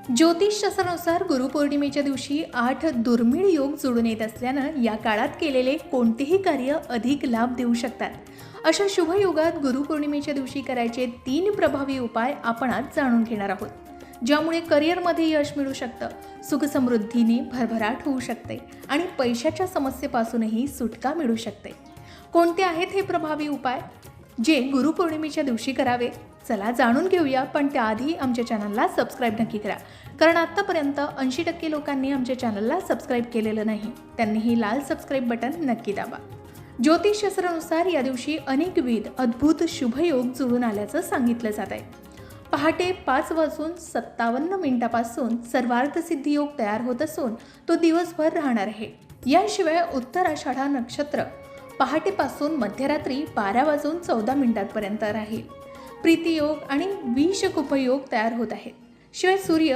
ज्योतिषशास्त्रानुसार गुरुपौर्णिमेच्या दिवशी 8 दुर्मिळ योग जुळून येत असल्यानं या काळात केलेले कोणतेही कार्य अधिक लाभ देऊ शकतात। अशा शुभ योगात गुरुपौर्णिमेच्या दिवशी करायचे 3 प्रभावी उपाय आपण आज जाणून घेणार आहोत, ज्यामुळे करिअरमध्ये यश मिळू शकतं, सुखसमृद्धीने भरभराट होऊ शकते आणि पैशाच्या समस्येपासूनही सुटका मिळू शकते। कोणते आहेत हे प्रभावी उपाय जे गुरुपौर्णिमेच्या दिवशी करावे? चला जाणून घेऊया, पण त्याआधी आमच्या चॅनलला सबस्क्राईब नक्की करा, कारण आत्तापर्यंत 80% लोकांनी आमच्या चॅनलला सबस्क्राईब केलेलं नाही। त्यांनी ही लाल सबस्क्राईब बटन नक्की दाबा। ज्योतिषशास्त्रानुसार या दिवशी अनेकविध अद्भुत शुभयोग जुळून आल्याचं सांगितलं जात आहे। पहाटे 5:57 सर्वार्थ सिद्धी योग तयार होत असून तो दिवसभर राहणार आहे। याशिवाय उत्तराषाढा नक्षत्र पहाटेपासून मध्यरात्री 12:14 पर्यंत राहील। प्रीतियोग आणि विषकुपयोग तयार होत आहेत। शिवाय सूर्य